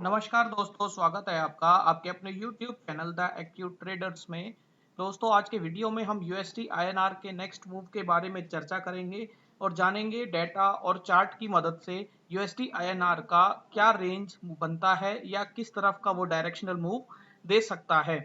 नमस्कार दोस्तों, स्वागत है आपका आपके अपने YouTube channel the acute traders में। दोस्तों, आज के वीडियो में हम USD INR के नेक्स्ट मूव के बारे में चर्चा करेंगे और जानेंगे डेटा और चार्ट की मदद से USD INR का क्या रेंज बनता है या किस तरफ का वो डायरेक्शनल मूव दे सकता है।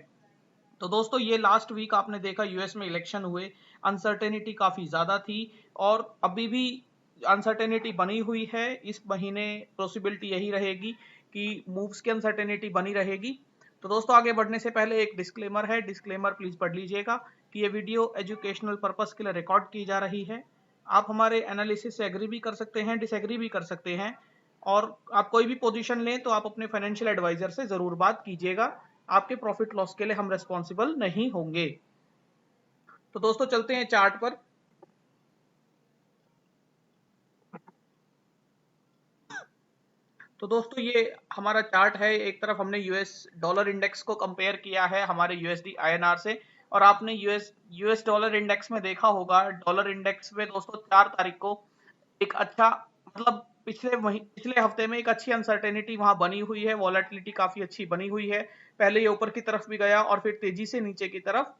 तो दोस्तों, ये लास्ट वीक आपने देखा यूएस में इलेक्शन हुए, अनसर्टेनिटी काफी ज्यादा थी और अभी भी अनसर्टेनिटी बनी हुई है। इस महीने पॉसिबिलिटी यही रहेगी कि मूव्स की अनसर्टेनिटी बनी रहेगी। तो दोस्तों, आगे बढ़ने से पहले एक डिस्क्लेमर है, डिस्क्लेमर प्लीज पढ़ लीजिएगा कि ये वीडियो एजुकेशनल पर्पस के लिए रिकॉर्ड की जा रही है। आप हमारे एनालिसिस से एग्री भी कर सकते हैं, डिसएग्री भी कर सकते हैं और आप कोई भी पोजीशन लें तो आप अपने फाइनेंशियल एडवाइजर से जरूर बात कीजिएगा। आपके प्रॉफिट लॉस के लिए हम रेस्पॉन्सिबल नहीं होंगे। तो दोस्तों, चलते हैं चार्ट पर। तो दोस्तों, ये हमारा चार्ट है। एक तरफ हमने यूएस डॉलर इंडेक्स को कंपेयर किया है हमारे यूएसडी आईएनआर से, और आपने यूएस डॉलर इंडेक्स में देखा होगा, डॉलर इंडेक्स में दोस्तों 4 तारीख को एक अच्छा, मतलब पिछले हफ्ते में एक अच्छी अनसर्टेनिटी वहां बनी हुई है, वॉलेटिलिटी काफी अच्छी बनी हुई है। पहले ये ऊपर की तरफ भी गया और फिर तेजी से नीचे की तरफ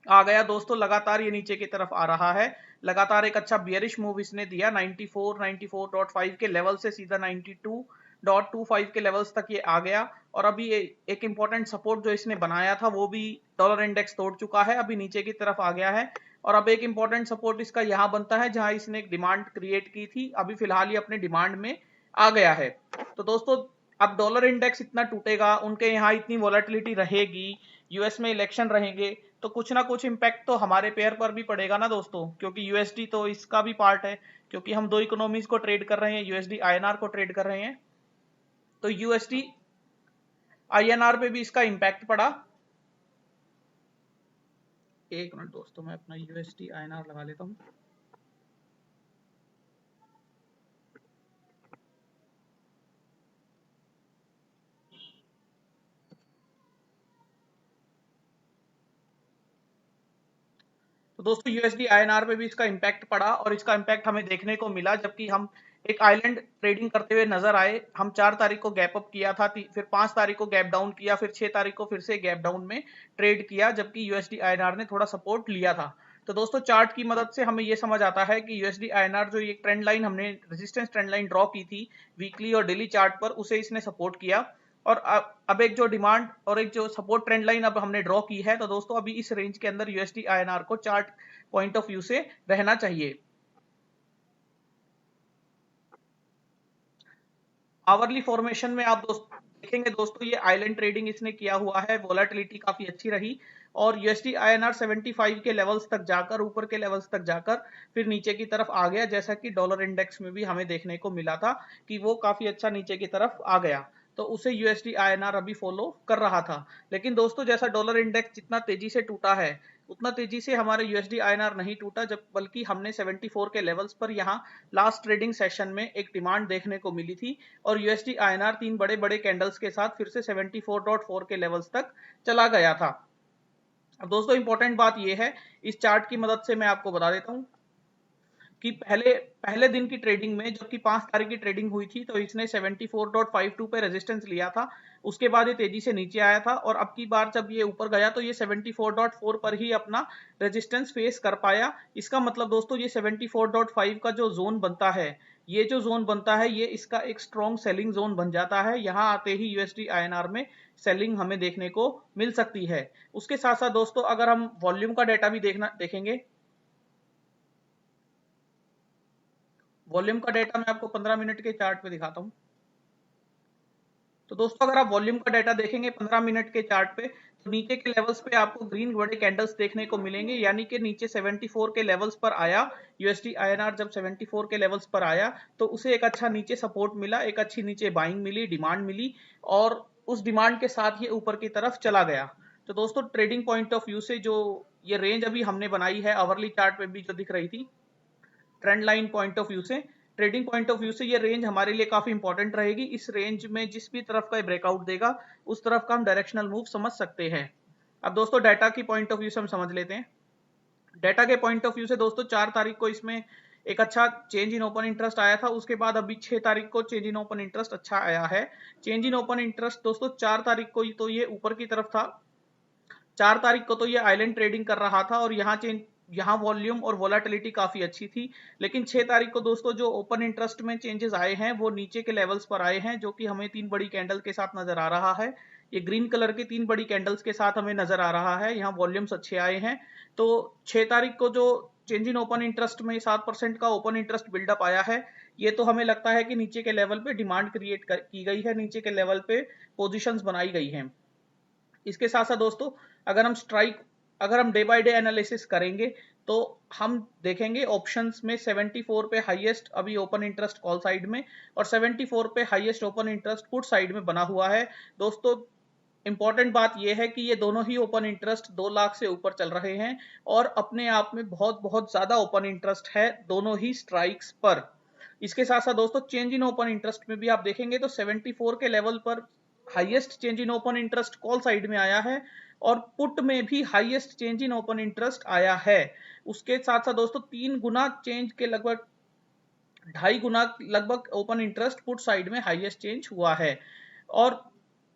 आ गया। दोस्तों, लगातार ये नीचे की तरफ आ रहा है। लगातार एक अच्छा बियरिश मूव इसने दिया, 94.5 के लेवल से सीधा 92.25 के लेवल्स तक ये आ गया। और अभी एक इंपॉर्टेंट सपोर्ट जो इसने बनाया था वो भी डॉलर इंडेक्स तोड़ चुका है, अभी नीचे की तरफ आ गया है। और अब एक इंपॉर्टेंट सपोर्ट इसका यहाँ बनता है जहां इसने एक डिमांड क्रिएट की थी, अभी फिलहाल ये अपने डिमांड में आ गया है। तो दोस्तों, अब डॉलर इंडेक्स इतना टूटेगा, उनके यहाँ इतनी वॉलेटिलिटी रहेगी, यूएस में इलेक्शन रहेंगे, तो कुछ ना कुछ इम्पैक्ट तो हमारे पेयर पर भी पड़ेगा ना दोस्तों, क्योंकि यूएसडी तो इसका भी पार्ट है, क्योंकि हम दो इकोनॉमीज को ट्रेड कर रहे हैं, यूएसडी आईएनआर को ट्रेड कर रहे हैं। तो यूएसडी आईएनआर पे भी इसका इम्पैक्ट पड़ा। एक मिनट दोस्तों, मैं अपना यूएसडी आईएनआर लगा लेता हूँ। तो दोस्तों, यूएसडी आईएनआर पे भी इसका इम्पैक्ट पड़ा और इसका इम्पैक्ट हमें देखने को मिला, जबकि हम एक आइलैंड ट्रेडिंग करते हुए नजर आए। हम 4 तारीख को गैप अप किया था, फिर 5 तारीख को गैप डाउन किया, फिर 6 तारीख को फिर से गैप डाउन में ट्रेड किया, जबकि यूएसडी आईएनआर ने थोड़ा सपोर्ट लिया था। तो दोस्तों, चार्ट की मदद से हमें यह समझ आता है कि यूएसडी आईएनआर जो एक ट्रेंड लाइन हमने रेजिस्टेंस ट्रेंड लाइन ड्रॉ की थी वीकली और डेली चार्ट पर, उसे इसने सपोर्ट किया। और अब एक जो डिमांड और एक जो सपोर्ट ट्रेंड लाइन अब हमने ड्रॉ की है, तो दोस्तों अभी इस रेंज के अंदर यूएसडी आईएनआर को चार्ट पॉइंट ऑफ व्यू से रहना चाहिए। आवरली फॉर्मेशन में आप देखेंगे दोस्तों, ये आइलैंड ट्रेडिंग इसने किया हुआ है, वोलेटिलिटी काफी अच्छी रही और यूएसडी आईएनआर 75 के लेवल्स तक जाकर, ऊपर के लेवल्स तक जाकर फिर नीचे की तरफ आ गया, जैसा कि डॉलर इंडेक्स में भी हमें देखने को मिला था कि वो काफी अच्छा नीचे की तरफ आ गया। तो उसे यूएसडी आईएनआर अभी फॉलो कर रहा था। लेकिन दोस्तों, जैसा डॉलर इंडेक्स जितना तेजी से टूटा है, उतना तेजी से हमारे यूएसडी आईएनआर नहीं टूटा, जब बल्कि हमने 74 के लेवल्स पर यहाँ लास्ट ट्रेडिंग सेशन में एक डिमांड देखने को मिली थी और यूएसडी आईएनआर 3 बड़े कैंडल्स के साथ फिर से 74.4 के लेवल्स तक चला गया था। अब दोस्तों, इंपॉर्टेंट बात यह है, इस चार्ट की मदद से मैं आपको बता देता हूं कि पहले पहले दिन की ट्रेडिंग में, जबकि 5 तारीख की ट्रेडिंग हुई थी, तो इसने 74.52 पे रेजिस्टेंस लिया था। उसके बाद ये तेजी से नीचे आया था और अब की बार जब ये ऊपर गया तो ये 74.4 पर ही अपना रेजिस्टेंस फेस कर पाया। इसका मतलब दोस्तों, ये 74.5 का जो जोन बनता है, ये जो जोन बनता है, ये इसका एक स्ट्रॉन्ग सेलिंग जोन बन जाता है। यहाँ आते ही यूएसडी आईएनआर में सेलिंग हमें देखने को मिल सकती है। उसके साथ साथ दोस्तों, अगर हम वॉल्यूम का डेटा भी देखेंगे, वॉल्यूम का डेटा मैं आपको 15 मिनट के चार्ट पे दिखाता हूं। तो दोस्तों, अगर आप वॉल्यूम का डेटा देखेंगे 15 मिनट के चार्ट पे, तो नीचे के लेवल्स पे आपको ग्रीन बड़े कैंडल्स देखने को मिलेंगे, यानी कि नीचे 74 के लेवल्स पर आया यूएसडी आईएनआर। जब 74 के लेवल्स पर आया तो उसे एक अच्छा नीचे सपोर्ट मिला, एक अच्छी नीचे बाइंग मिली, डिमांड मिली और उस डिमांड के साथ ये ऊपर की तरफ चला गया। तो दोस्तों, ट्रेडिंग पॉइंट ऑफ व्यू से जो ये रेंज अभी हमने बनाई है, आवरली चार्ट पे भी जो दिख रही थी, trend line point of view से, ट्रेडिंग पॉइंट ऑफ व्यू से ये रेंज हमारे लिए काफी इंपॉर्टेंट रहेगी। इस रेंज में जिस भी तरफ का ब्रेकआउट देगा, उस तरफ का हम डायरेक्शनल मूव समझ सकते हैं। अब दोस्तों, डाटा की पॉइंट ऑफ व्यू से हम समझ लेते हैं। डाटा के पॉइंट ऑफ व्यू से दोस्तों, 4 तारीख को इसमें एक अच्छा चेंज इन ओपन इंटरेस्ट आया था। उसके बाद अभी 6 तारीख को चेंज इन ओपन इंटरेस्ट अच्छा आया है। चेंज इन ओपन इंटरेस्ट दोस्तों 4 तारीख को तो ये ऊपर की तरफ था, 4 तारीख को तो ये आइलैंड ट्रेडिंग कर रहा था और यहाँ वॉल्यूम और वोलाटिलिटी काफी अच्छी थी। लेकिन 6 तारीख को दोस्तों जो ओपन इंटरेस्ट में चेंजेस आए हैं वो नीचे के लेवल्स पर आए हैं, जो कि हमें 3 बड़ी कैंडल के साथ नजर आ रहा है। ये ग्रीन कलर के 3 बड़ी कैंडल्स के साथ हमें नजर आ रहा है। यहाँ वॉल्यूम्स अच्छे आए हैं। तो 6 तारीख को जो चेंज इन ओपन इंटरेस्ट में 7% का ओपन इंटरेस्ट बिल्डअप आया है, ये तो हमें लगता है कि नीचे के लेवल पे डिमांड क्रिएट की गई है, नीचे के लेवल पे पोजिशंस बनाई गई हैं। इसके साथ साथ दोस्तों अगर हम डे बाय डे एनालिसिस करेंगे तो हम देखेंगे ऑप्शंस में 74 पे हाईएस्ट अभी ओपन इंटरेस्ट कॉल साइड में और 74 पे highest open interest put side में बना हुआ है। दोस्तों इंपॉर्टेंट बात यह है कि ये दोनों ही ओपन इंटरेस्ट 2 लाख से ऊपर चल रहे हैं और अपने आप में बहुत बहुत ज्यादा ओपन इंटरेस्ट है दोनों ही स्ट्राइक्स पर। इसके साथ साथ दोस्तों चेंज इन ओपन इंटरेस्ट में भी आप देखेंगे तो 74 के लेवल पर highest change in open interest call side में आया है और पुट में भी highest change in open interest आया है। उसके साथ साथ दोस्तों 3 गुना चेंज के लगभग 2.5 गुना लगभग ओपन इंटरेस्ट पुट साइड में हाईएस्ट चेंज हुआ है। और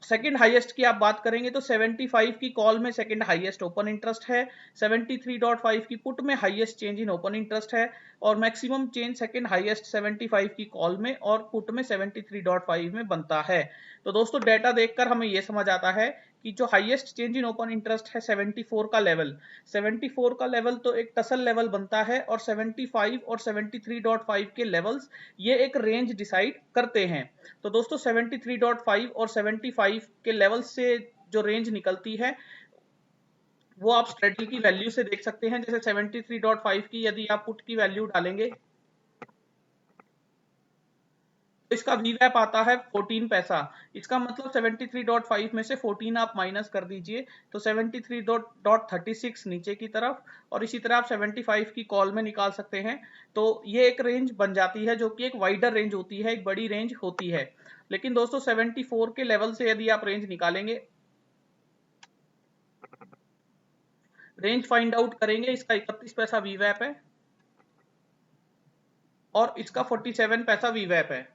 सेकंड हाईएस्ट की आप बात करेंगे तो 75 की कॉल में सेकंड हाईएस्ट ओपन इंटरेस्ट है, 73.5 की पुट में highest change in open interest है और मैक्सिमम चेंज सेकंड हाईएस्ट 75 की कॉल में और पुट में 73.5 में बनता है। तो दोस्तों डेटा देखकर हमें यह समझ आता है कि जो highest change in open interest है 74 का लेवल, 74 का लेवल तो एक टसल लेवल बनता है और 75 और 73.5 के लेवल्स ये एक रेंज डिसाइड करते हैं। तो दोस्तों 73.5 और 75 के लेवल से जो रेंज निकलती है वो आप स्ट्रेडल की वैल्यू से देख सकते हैं। जैसे 73.5 की यदि आप पुट की वैल्यू डालेंगे तो इसका वीवैप आता है 14 पैसा। इसका मतलब 73.5 में से 14 आप माइनस कर दीजिए तो 73.36 नीचे की तरफ और इसी तरह आप 75 की कॉल में निकाल सकते हैं। तो ये एक रेंज बन जाती है जो कि एक वाइडर रेंज होती है, एक बड़ी रेंज होती है। लेकिन दोस्तों 74 के लेवल से यदि आप रेंज निकालेंगे, रेंज फाइंड आउट करेंगे, इसका 31 पैसा वीवैप है और इसका 47 पैसा वीवैप है।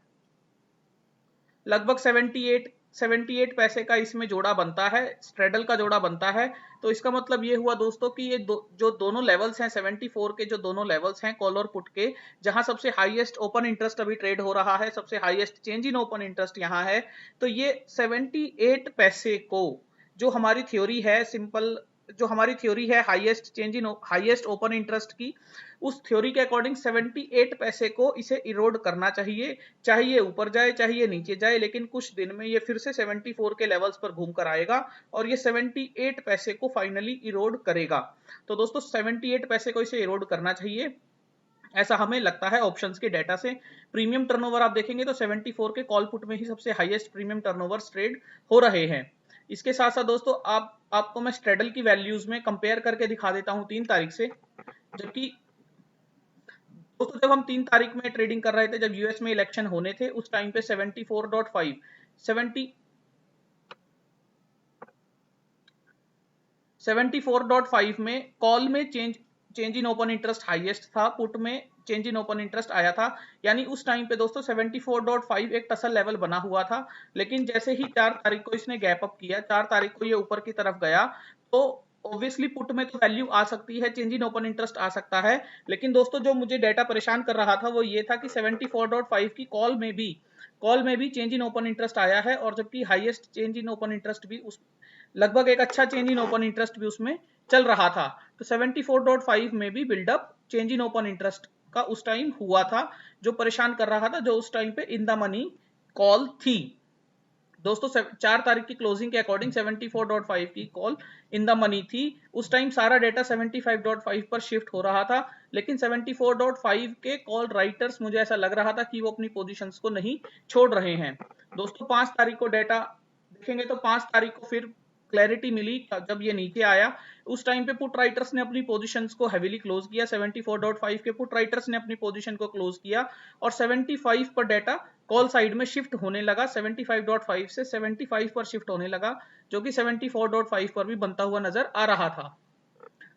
लगभग 78 पैसे का इसमें जोड़ा बनता है, स्ट्रेडल का जोड़ा बनता है। तो इसका मतलब ये हुआ दोस्तों कि ये जो दोनों लेवल्स हैं 74 के, जो दोनों लेवल्स हैं कॉल और पुट के, जहां सबसे हाईएस्ट ओपन इंटरेस्ट अभी ट्रेड हो रहा है, सबसे highest change in open interest यहां है, तो ये 78 पैसे को जो हमारी थ्योरी है सिंपल, जो हमारी थ्योरी है हाईएस्ट ओपन इंटरेस्ट की, उस थ्योरी के अकॉर्डिंग 78 पैसे को इसे इरोड करना चाहिए, चाहे ये ऊपर जाए चाहे ये नीचे जाए, लेकिन कुछ दिन में ये फिर से 74 के लेवल्स पर घूम कर आएगा और ये 78 पैसे को फाइनली इरोड करेगा। तो दोस्तों 78 पैसे को इसे इरोड करना चाहिए, ऐसा हमें लगता है ऑप्शंस के डेटा से। प्रीमियम टर्नओवर आप देखेंगे तो 74 के कॉल पुट में ही सबसे हाईएस्ट प्रीमियम टर्नओवर्स ट्रेड हो रहे हैं। इसके साथ साथ दोस्तों आपको मैं स्ट्रेडल की वैल्यूज में कंपेयर करके दिखा देता हूं 3 तारीख से। जबकि दोस्तों जब हम 3 तारीख में ट्रेडिंग कर रहे थे, जब यूएस में इलेक्शन होने थे, उस टाइम पे 74.5 में कॉल में change in open interest highest था, पुट में चेंज इन ओपन इंटरेस्ट आया था। यानी उस टाइम पे दोस्तों 74.5 एक टसल लेवल बना हुआ था। लेकिन जैसे ही 4 तारीख को इसने गैप अप किया, 4 तारीख को ये ऊपर की तरफ गया, तो ऑब्वियसली पुट में तो वैल्यू आ सकती है, चेंज इन ओपन इंटरेस्ट आ सकता है। लेकिन दोस्तों जो मुझे डेटा परेशान कर रहा था वो ये था कि 74.5 की कॉल में भी चेंज इन ओपन इंटरेस्ट आया है और जबकि highest change in open interest भी उस लगभग एक अच्छा चेंज इन ओपन इंटरेस्ट भी उसमें चल रहा था। तो 74.5 में भी buildup change in open interest का उस टाइम हुआ था, जो परेशान कर रहा था, जो उस टाइम पे इन द मनी कॉल थी। दोस्तों 4 तारीख की क्लोजिंग के अकॉर्डिंग 74.5 की कॉल इन द मनी थी। उस टाइम सारा डेटा 75.5 पर शिफ्ट हो रहा था, लेकिन 74.5 के कॉल राइटर्स मुझे ऐसा लग रहा था कि वो अपनी पोजीशंस को नहीं छोड़ रहे हैं। दोस्तों 5 तारीख को डेटा देखेंगे तो 5 तारीख को फिर क्लैरिटी मिली जब ये नीचे आया। उस टाइम पे पुट राइटर्स ने अपनी पोजीशंस को हेवीली क्लोज किया, 74.5 के पुट राइटर्स ने अपनी पोजीशन को क्लोज किया और 75 पर डेटा कॉल साइड में शिफ्ट होने लगा, 75.5 से 75 पर शिफ्ट होने लगा, जो कि 74.5 पर भी बनता हुआ नजर आ रहा था।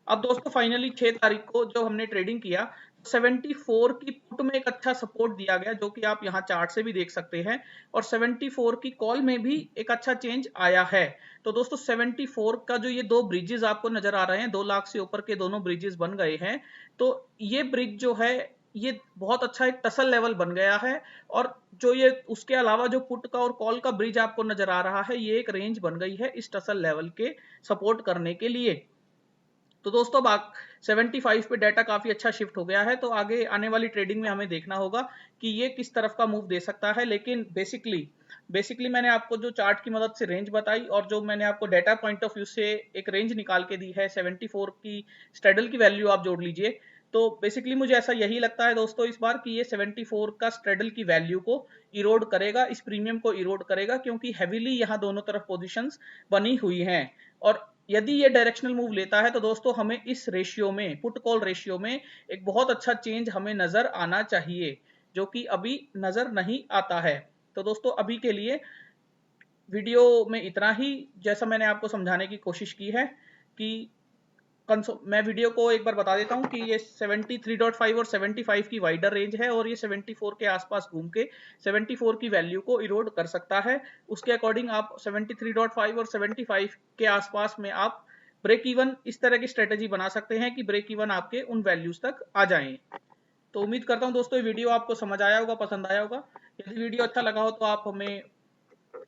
अब दोस्तों फाइनली 6 तारीख को जो हमने ट्रेडिंग किया 74 की पुट में एक अच्छा सपोर्ट दिया गया, जो कि आप यहाँ चार्ट से भी देख सकते हैं, और 74 की कॉल में भी एक अच्छा चेंज आया है। तो दोस्तों 74 का जो ये दो ब्रिजेस आपको नजर आ रहे हैं, 2 लाख से ऊपर के दोनों ब्रिजेस बन गए हैं, तो ये ब्रिज जो है ये बहुत अच्छा एक टसल लेवल बन गया है। और जो ये उसके अलावा जो पुट का और कॉल का ब्रिज आपको नजर आ रहा है, ये एक रेंज बन गई है इस टसल लेवल के सपोर्ट करने के लिए। तो दोस्तों अब 75 पे डाटा काफी अच्छा शिफ्ट हो गया है, तो आगे आने वाली ट्रेडिंग में हमें देखना होगा कि ये किस तरफ का मूव दे सकता है। लेकिन बेसिकली मैंने आपको जो चार्ट की मदद से रेंज बताई और जो मैंने आपको डाटा पॉइंट ऑफ व्यू से एक रेंज निकाल के दी है 74 की स्ट्रेडल की वैल्यू आप जोड़ लीजिए, तो बेसिकली मुझे ऐसा यही लगता है दोस्तों इस बार कि ये 74 का स्ट्रेडल की वैल्यू को इरोड करेगा, इस प्रीमियम को इरोड करेगा, क्योंकि हैवीली यहाँ दोनों तरफ पोजीशंस बनी हुई हैं। और यदि ये डायरेक्शनल मूव लेता है तो दोस्तों हमें इस रेशियो में, पुट कॉल रेशियो में एक बहुत अच्छा चेंज हमें नजर आना चाहिए, जो कि अभी नजर नहीं आता है। तो दोस्तों अभी के लिए वीडियो में इतना ही। जैसा मैंने आपको समझाने की कोशिश की है कि मैं वीडियो को एक बार बता देता हूं कि ये 73.5 और 75 की वाइडर रेंज है, और ये 74 के आसपास घूम के 74 की वैल्यू को इरोड कर सकता है। उसके अकॉर्डिंग आप 73.5 और 75 के आसपास में आप ब्रेक इवन इस तरह की स्ट्रेटेजी बना सकते हैं कि ब्रेक इवन आपके उन वैल्यूज तक आ जाएं। तो उम्मीद करता हूं दोस्तों ये वीडियो आपको समझ आया होगा, पसंद आया होगा। यदि वीडियो अच्छा लगा हो तो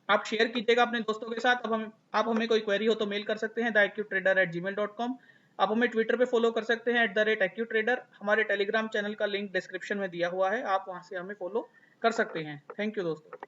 आप शेयर कीजिएगा अपने दोस्तों के साथ। अब आप हमें कोई क्वेरी हो तो मेल कर सकते हैं theaccutrader@gmail.com। आप हमें ट्विटर पे फॉलो कर सकते हैं @accutrader। हमारे टेलीग्राम चैनल का लिंक डिस्क्रिप्शन में दिया हुआ है, आप वहां से हमें फॉलो कर सकते हैं। थैंक यू दोस्तों।